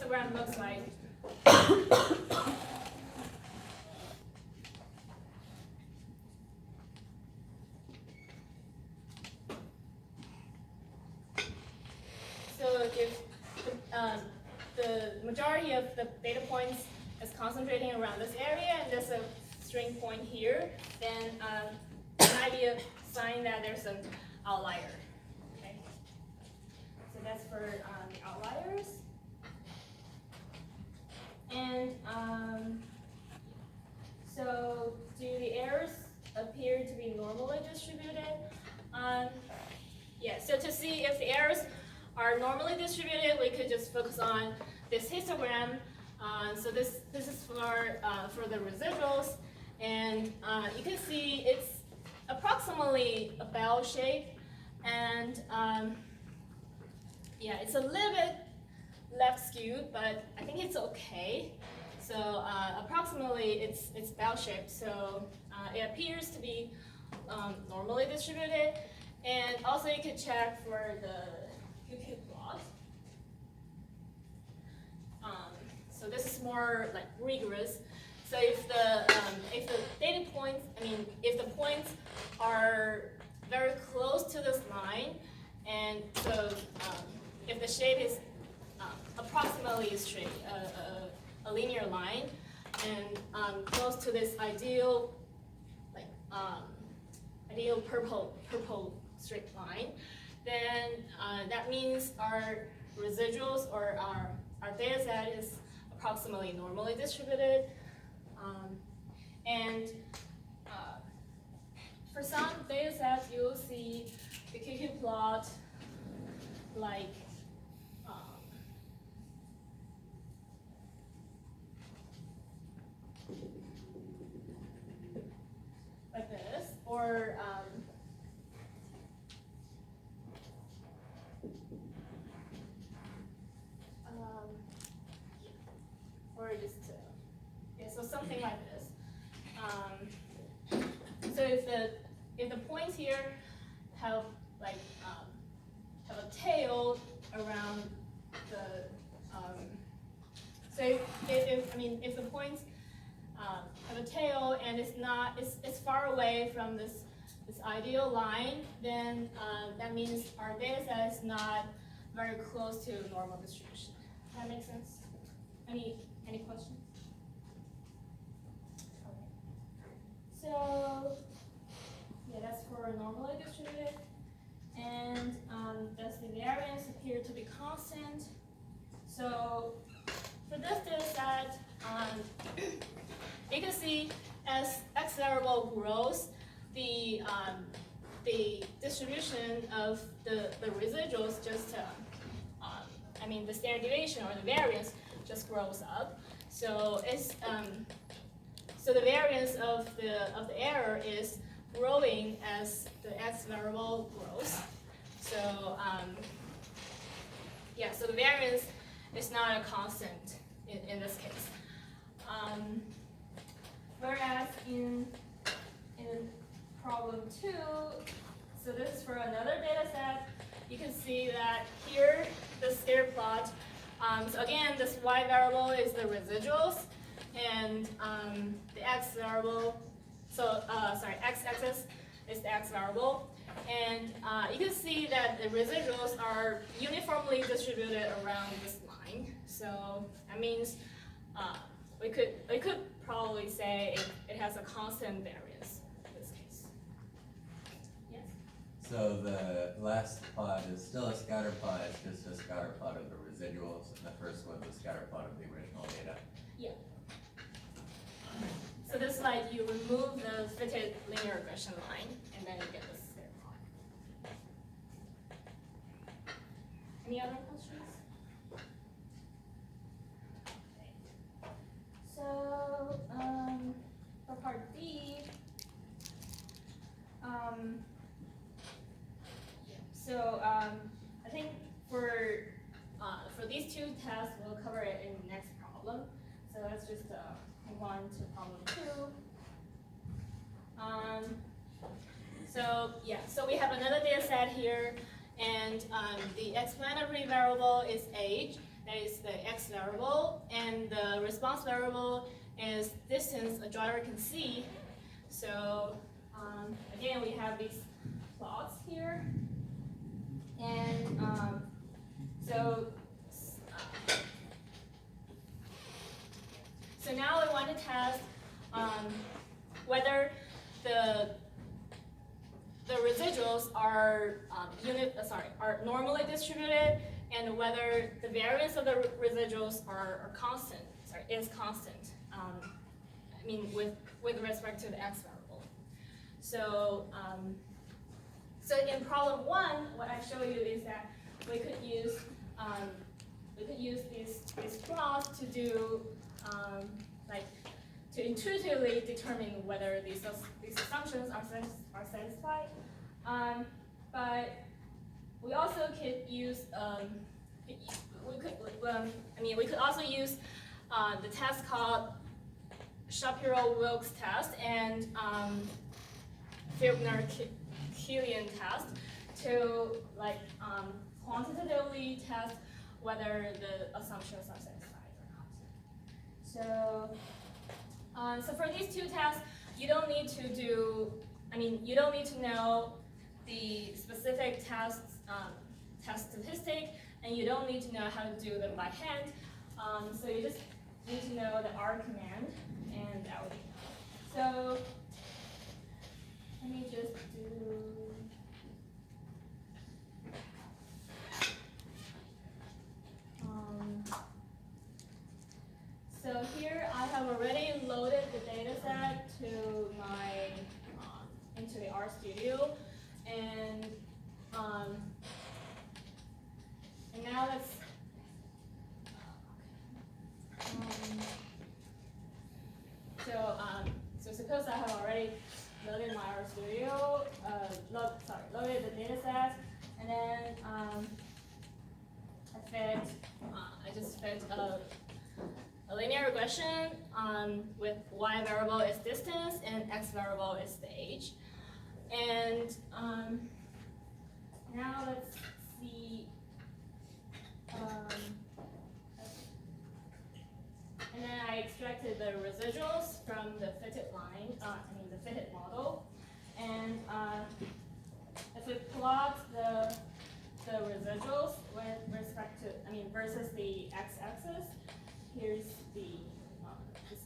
histogram looks like. So if the majority of the data points is concentrating around this area, and there's a string point here, then it might be a sign that there's an outlier. Okay. So that's for the outliers. And so do the errors appear to be normally distributed? Yeah, so to see if the errors are normally distributed, we could just focus on this histogram. So this is for the residuals, and you can see it's approximately a bell shape, and yeah, it's a little bit left skewed, but I think it's okay. So approximately it's bell shaped, so it appears to be normally distributed. And also you could check for the QQ plot. So this is more like rigorous. So if the data points, if the points are very close to this line, and so if the shape is approximately straight, a linear line, and close to this ideal, like ideal purple straight line, then that means our residuals or our data set is approximately normally distributed. And for some data sets, you'll see the QQ plot like like this, or just yeah, so something like this. So if the points here have like have a tail around the so if the points have a tail and it's far away from this ideal line, then that means our data set is not very close to normal distribution. Does that make sense? Any questions? Okay. So yeah, that's for normally distributed. And does the variance appear to be constant? So for this data set, you can see as x variable grows, the distribution of the residuals just the standard deviation or the variance just grows up. So it's so the variance of the error is growing as the x variable grows. So yeah, so the variance is not a constant in this case. Whereas in problem 2, so this is for another data set, you can see that here the scatter plot. So again, this y variable is the residuals, and the x variable. So x-axis is the x variable, and you can see that the residuals are uniformly distributed around this line. So that means we could probably say it has a constant variance in this case. Yes. So the last plot is still a scatter plot. It's just a scatter plot of the residuals, and the first one was a scatter plot of the original data. Yeah. So this slide, you remove the fitted linear regression line, and then you get this scatter plot. Any other questions? Okay. So for part D, I think for these two tests, we'll cover it in the next problem. So let's just move on to problem 2. So we have another data set here, and the explanatory variable is age. The is the x variable, and the response variable is distance a driver can see. So again, we have these plots here, and so now we want to test whether the residuals are are normally distributed, and whether the variance of the residuals are constant. Is constant. I mean, with respect to the x variable. So so in problem 1, what I show you is that we could use these plots to do to intuitively determine whether these assumptions are satisfied. But we also could use we could also use the test called Shapiro-Wilks test and Filbner-Killian test to quantitatively test whether the assumptions are satisfied or not. So for these two tests, you don't need to know the specific test statistic, and you don't need to know how to do them by hand. So you just need to know the R command, and that would be enough. So let me just do. So here I have already loaded the data set to my into the RStudio, and now let's so suppose I have already loaded my RStudio, loaded the data set, and then I just fed a linear regression with y variable is distance and x variable is the age. And now let's see. And then I extracted the residuals from the fitted line, the fitted model. And if we plot the residuals with respect to, versus the x-axis, here's the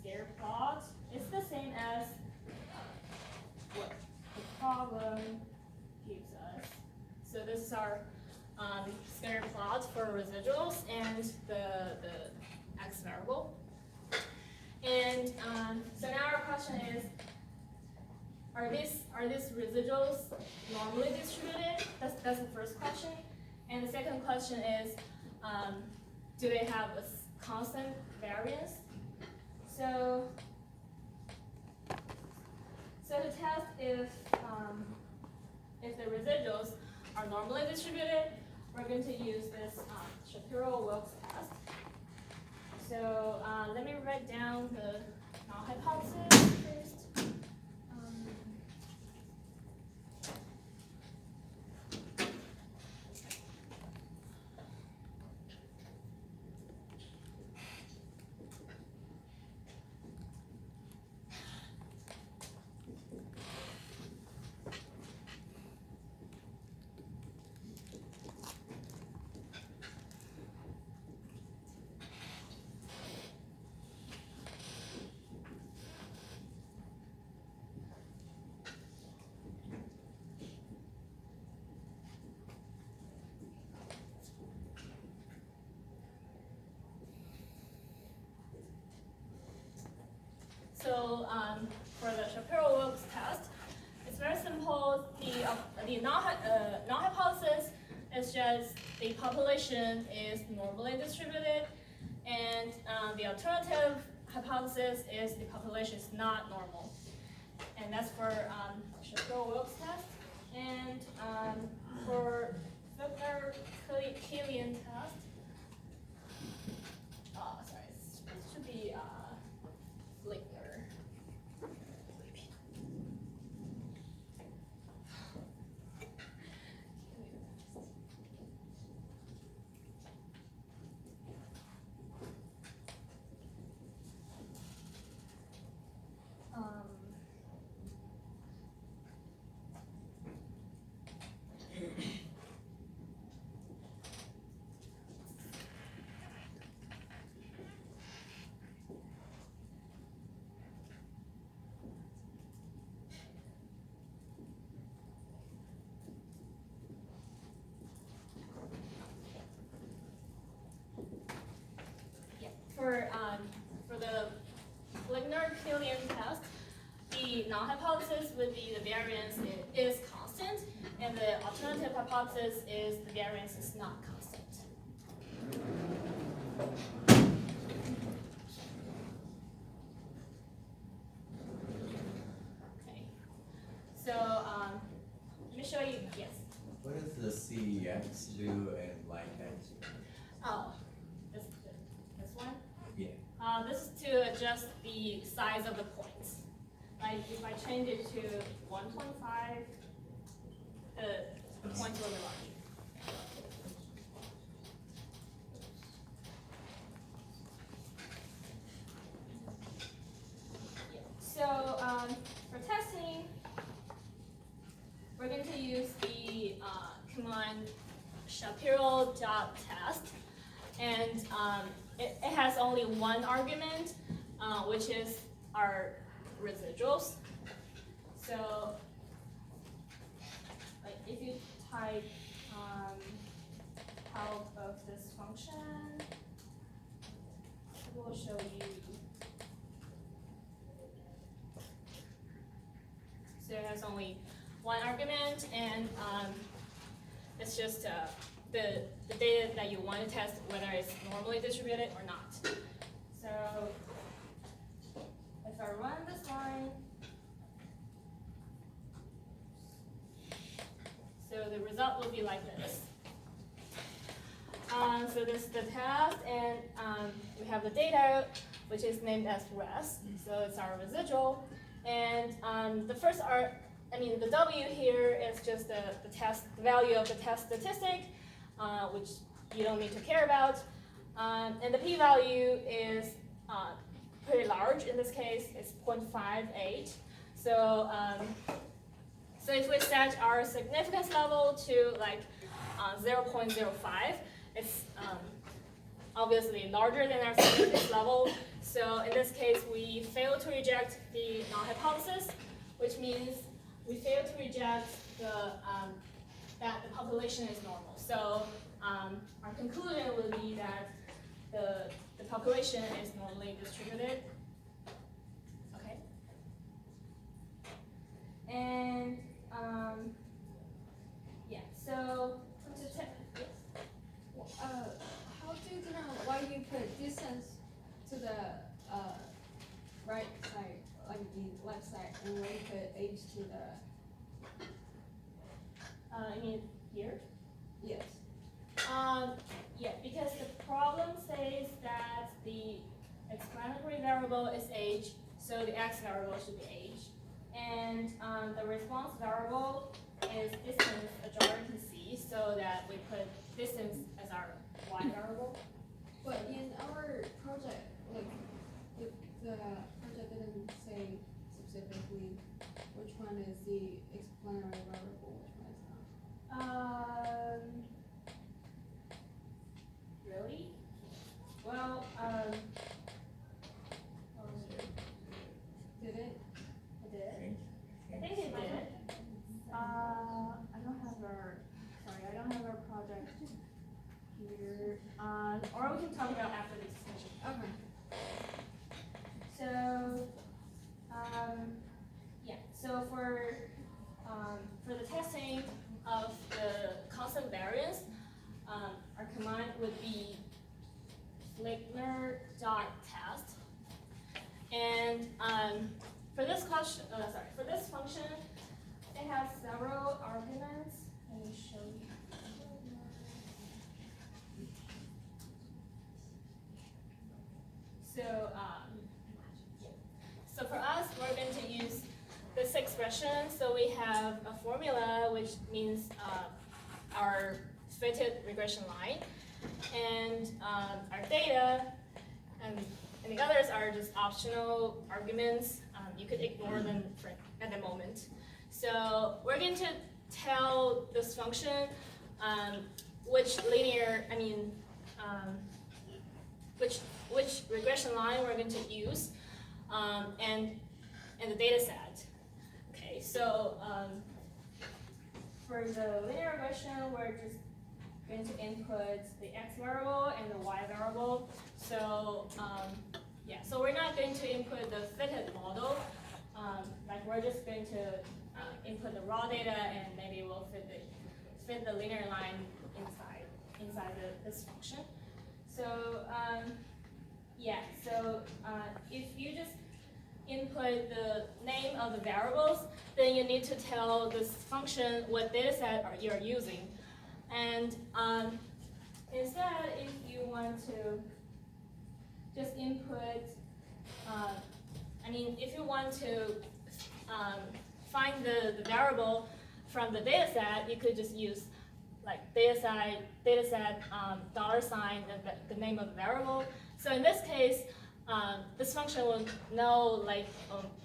scatter plot. It's the same as what the problem gives us. So this is our scatter plot for residuals and the x variable. And so now our question is, are these residuals normally distributed? That's the first question. And the second question is, do they have a constant variance? So to test if the residuals are normally distributed, we're going to use this Shapiro-Wilks test. So let me write down the null hypothesis first. So for the Shapiro-Wilks test, it's very simple. The null hypothesis is just the population is normally distributed, and the alternative hypothesis is the population is not normal. And that's for Shapiro-Wilks test. And for Filbner-Killian test, it should be Flickr. for the Ligner-Killian test, the null hypothesis would be the variance is constant, and the alternative hypothesis is the variance is not constant. Okay. So let me show you. Yes. What does the CEX do and like X? Oh, this one. Yeah. This is to adjust the size of the points. Like if I change it to 1.5, the points will be larger. Yeah. So for testing, we're going to use the command Shapiro.test, and it has only one argument, which is our residuals. So, like if you type help of this function, it will show you. So it has only one argument, and it's just the data that you want to test, whether it's normally distributed or not. So if I run this line, so the result will be like this. So this is the test, and we have the data, which is named as res. So it's our residual, and the W here is just the value of the test statistic, which you don't need to care about. And the p-value is pretty large. In this case, it's 0.58. So, so if we set our significance level to like 0.05, it's obviously larger than our significance level. So in this case, we fail to reject the null hypothesis, which means we fail to reject that the population is normal. So our conclusion will be that the population is normally distributed. Okay. And yeah. So yes. How do you know why you put distance to the right side, like the left side, and why you put age to the? I mean here. Yes. Yeah, because the problem says that the explanatory variable is age, so the x variable should be age, and the response variable is distance, a jar can see, so that we put distance as our y variable. But in our project, like the project didn't say specifically which one is the explanatory variable, which one is not. Really? Well, Did it? it did. I think it did. I don't have our project here. Or we can talk about after this session. Okay. So, yeah. So for the testing of the constant variance, our command would be Ligner.test. And for this function, it has several arguments. Let me show you. So for us, we're going to use this expression. So we have a formula which means our fitted regression line, and our data, and the others are just optional arguments. You could ignore them at the moment. So we're going to tell this function which regression line we're going to use, and the data set. Okay, so for the linear regression, we're just going to input the x variable and the y variable. So yeah, so we're not going to input the fitted model. Like we're just going to input the raw data, and maybe we'll fit the linear line inside this function. So yeah, so if you just input the name of the variables, then you need to tell this function what data set you're using. And instead, if you want to just input, if you want to find the variable from the data set, you could just use like data set $, and the name of the variable. So in this case, this function will know like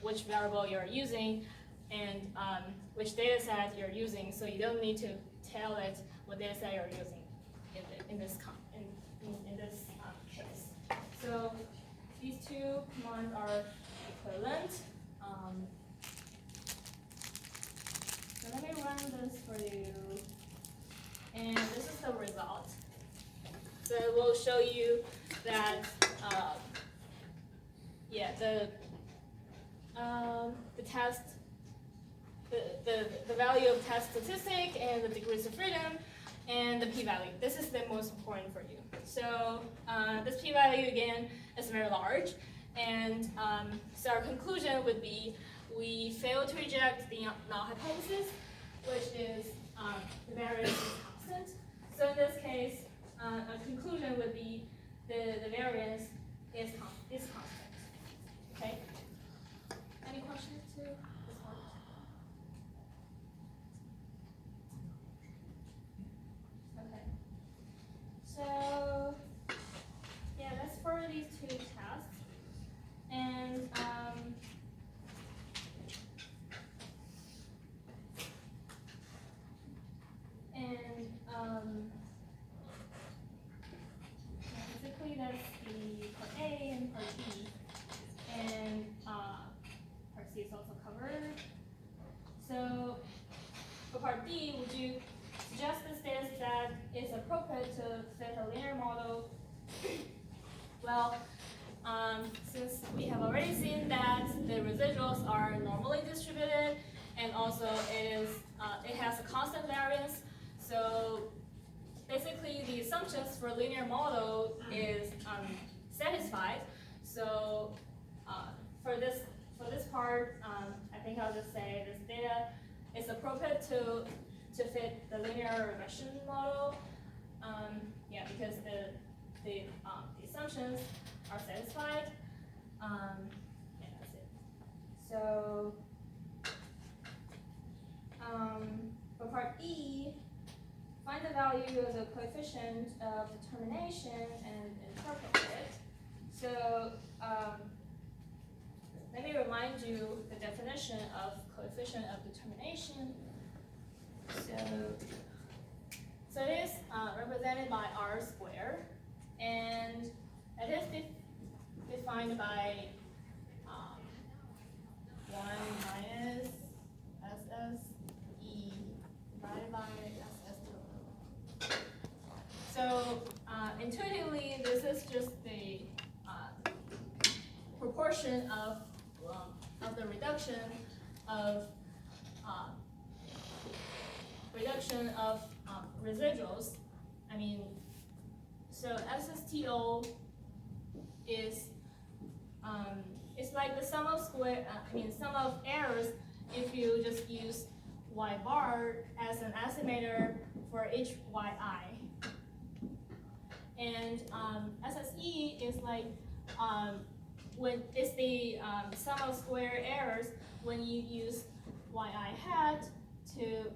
which variable you're using and which data set you're using. So you don't need to tell it what data set you're using in this case. So these two commands are equivalent. So let me run this for you, and this is the result. So it will show you that the test, the value of test statistic and the degrees of freedom and the p-value. This is the most important for you. So this p-value again is very large, and so our conclusion would be we fail to reject the null hypothesis, which is the variance is constant. So in this case, a conclusion would be the variance is constant. Okay. Any questions to this part? Okay. So yeah, that's for these two tests. And basically that's the part A and part B, and part C is also covered. So for part D, would you suggest this data set is appropriate to fit a linear model? Well, since we have already seen that the residuals are normally distributed, and also it has a constant variance, so basically the assumptions for linear model is satisfied. So for this part, I think I'll just say this data is appropriate to fit the linear regression model. Yeah, because the assumptions are satisfied. Yeah, that's it. So for part E, find the value of the coefficient of determination and interpret it. So let me remind you the definition of coefficient of determination. So it is represented by R squared, and it is defined by 1 minus SSE divided by SS total. So intuitively, this is just the proportion of the reduction of residuals. So SSTO is it's like the sum of sum of errors if you just use y bar as an estimator for each yi. And SSE is like when it's the sum of square errors when you use yi hat to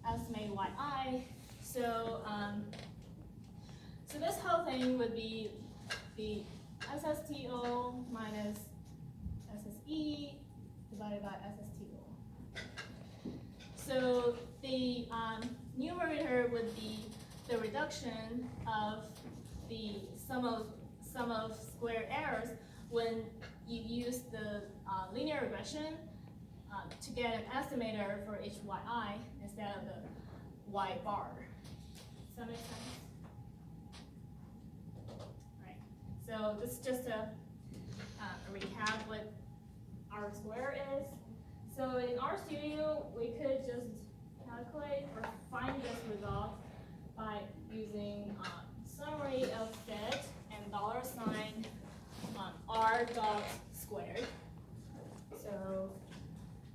estimate yi. So so this whole thing would be the SSTO minus SSE divided by SSTO. So the numerator would be the reduction of the sum of square errors when you use the linear regression to get an estimator for each yi instead of the y bar. Does that make sense? Right. So So this is just a recap what R square is. So in RStudio, we could just calculate or find this result by using summary of fit and $sign R dot squared. So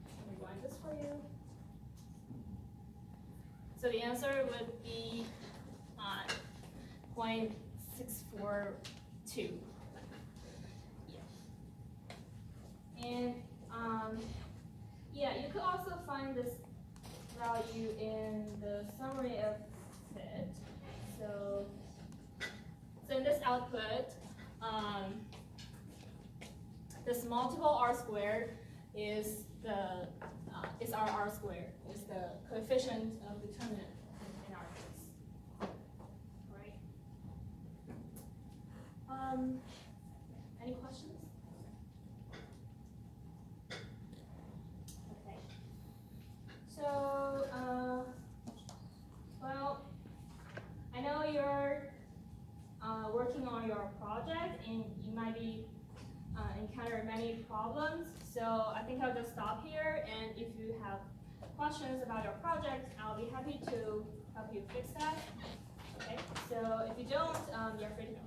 let me run this for you. So the answer would be 0.642. Yeah. And yeah, you could also find this value in the summary of fit. So in this output, this multiple R squared is the our R squared, is the coefficient of determinant in our case. Right? Any questions? Okay. So, well, I know you're working on your project and you might be encounter many problems. So I think I'll just stop here, and if you have questions about your project, I'll be happy to help you fix that. Okay, so if you don't, you're free to go.